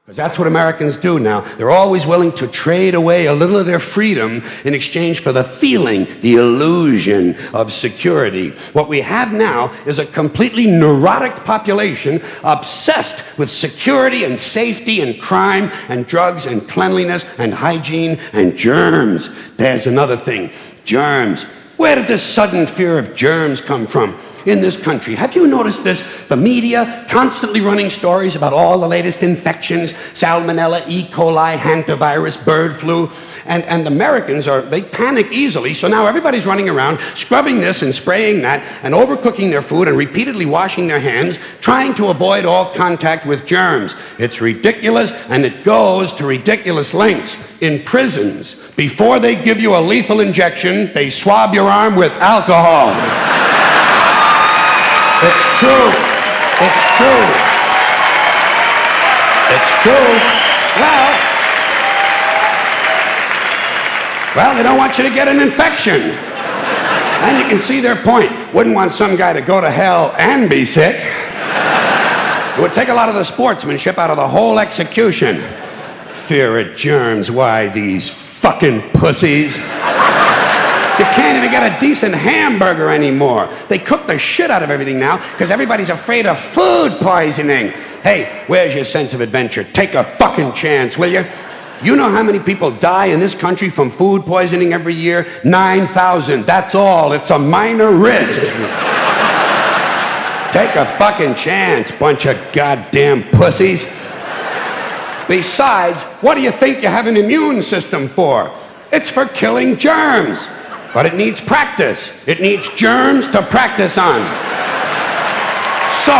Because that's what Americans do now. They're always willing to trade away a little of their freedom in exchange for the feeling, the illusion of security. What we have now is a completely neurotic population obsessed with security and safety and crime and drugs and cleanliness and hygiene and germs. There's another thing. Germs. Where did this sudden fear of germs come from in this country? Have you noticed this? The media constantly running stories about all the latest infections, salmonella, E. coli, hantavirus, bird flu, and Americans they panic easily, so now everybody's running around scrubbing this and spraying that and overcooking their food and repeatedly washing their hands, trying to avoid all contact with germs. It's ridiculous, and it goes to ridiculous lengths. In prisons, before they give you a lethal injection, they swab your arm with alcohol. It's true. It's true. It's true. Well, they don't want you to get an infection. And you can see their point. Wouldn't want some guy to go to hell and be sick. It would take a lot of the sportsmanship out of the whole execution. Fear of germs. Why, these fucking pussies. You can't even get a decent hamburger anymore. They cook the shit out of everything now because everybody's afraid of food poisoning. Hey, where's your sense of adventure? Take a fucking chance, will you? You know how many people die in this country from food poisoning every year? 9,000. That's all. It's a minor risk. Take a fucking chance, bunch of goddamn pussies. Besides, what do you think you have an immune system for? It's for killing germs. But it needs practice. It needs germs to practice on. So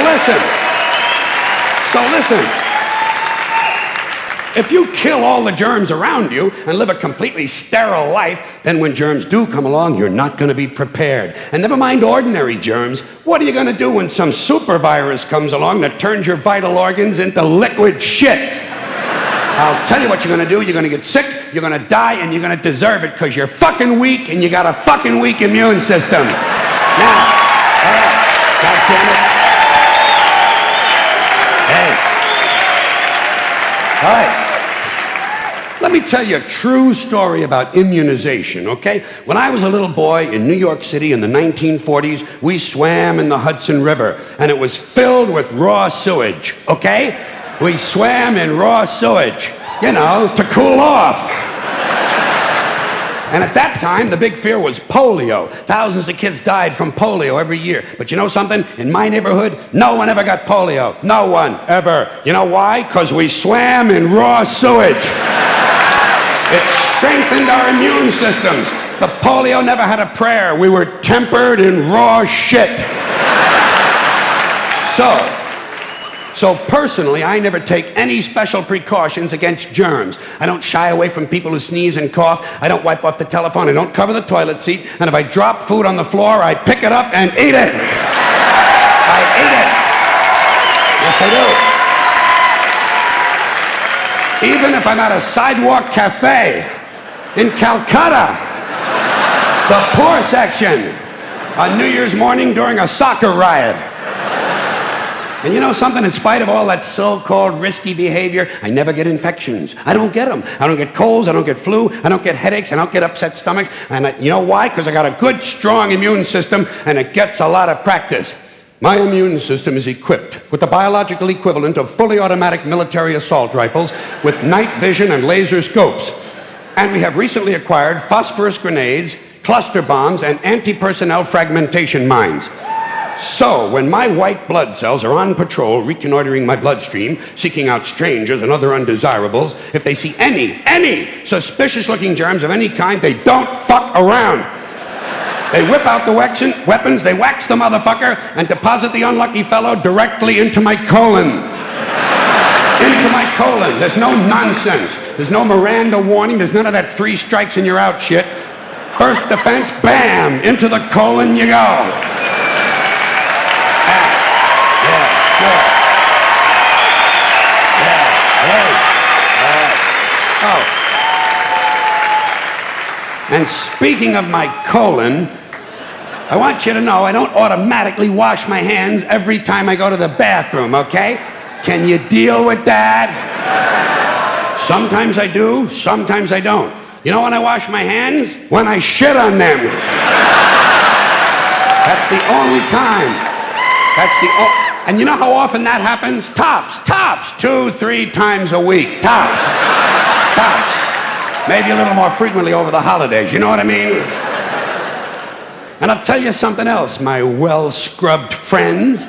listen. If you kill all the germs around you and live a completely sterile life, then when germs do come along, you're not going to be prepared. And never mind ordinary germs, what are you going to do when some super virus comes along that turns your vital organs into liquid shit? I'll tell you what you're going to do. You're going to get sick, you're going to die, and you're going to deserve it because you're fucking weak and you got a fucking weak immune system. Now, God damn it. Hey. All right. Let me tell you a true story about immunization, okay? When I was a little boy in New York City in the 1940s, we swam in the Hudson River, and it was filled with raw sewage, okay? We swam in raw sewage, to cool off. And at that time, the big fear was polio. Thousands of kids died from polio every year. But you know something? In my neighborhood, no one ever got polio. No one ever. You know why? Because we swam in raw sewage. It strengthened our immune systems. The polio never had a prayer. We were tempered in raw shit. So personally, I never take any special precautions against germs. I don't shy away from people who sneeze and cough. I don't wipe off the telephone. I don't cover the toilet seat. And if I drop food on the floor, I pick it up and eat it. I eat it. Yes, I do. Even if I'm at a sidewalk cafe in Calcutta, the poor section, on New Year's morning during a soccer riot. And you know something? In spite of all that so-called risky behavior, I never get infections. I don't get them. I don't get colds. I don't get flu. I don't get headaches. I don't get upset stomachs. And you know why? Because I got a good, strong immune system, and it gets a lot of practice. My immune system is equipped with the biological equivalent of fully automatic military assault rifles with night vision and laser scopes. And we have recently acquired phosphorus grenades, cluster bombs, and anti-personnel fragmentation mines. So, when my white blood cells are on patrol, reconnoitering my bloodstream, seeking out strangers and other undesirables, if they see any suspicious-looking germs of any kind, they don't fuck around. They whip out the weapons, they wax the motherfucker, and deposit the unlucky fellow directly into my colon. Into my colon. There's no nonsense. There's no Miranda warning. There's none of that 3 strikes and you're out shit. First defense, bam, into the colon you go. And speaking of my colon, I want you to know I don't automatically wash my hands every time I go to the bathroom, okay? Can you deal with that? Sometimes I do, sometimes I don't. You know when I wash my hands? When I shit on them. That's the only time. And you know how often that happens? Tops. 2, 3 times a week. Tops. Maybe a little more frequently over the holidays. You know what I mean? And I'll tell you something else, my well-scrubbed friends.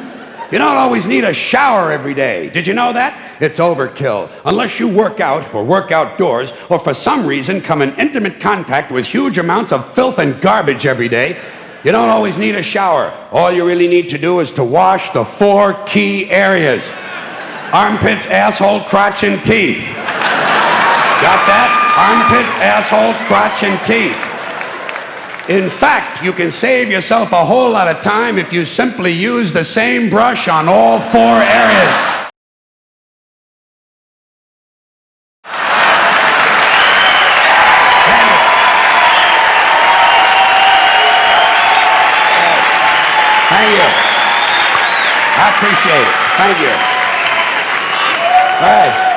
You don't always need a shower every day. Did you know that? It's overkill. Unless you work out or work outdoors or for some reason come in intimate contact with huge amounts of filth and garbage every day, you don't always need a shower. All you really need to do is to wash the 4 key areas. Armpits, asshole, crotch, and teeth. Got that? Armpits, asshole, crotch, and teeth. In fact, you can save yourself a whole lot of time if you simply use the same brush on all 4 areas. Thank you. I appreciate it. Thank you. All right.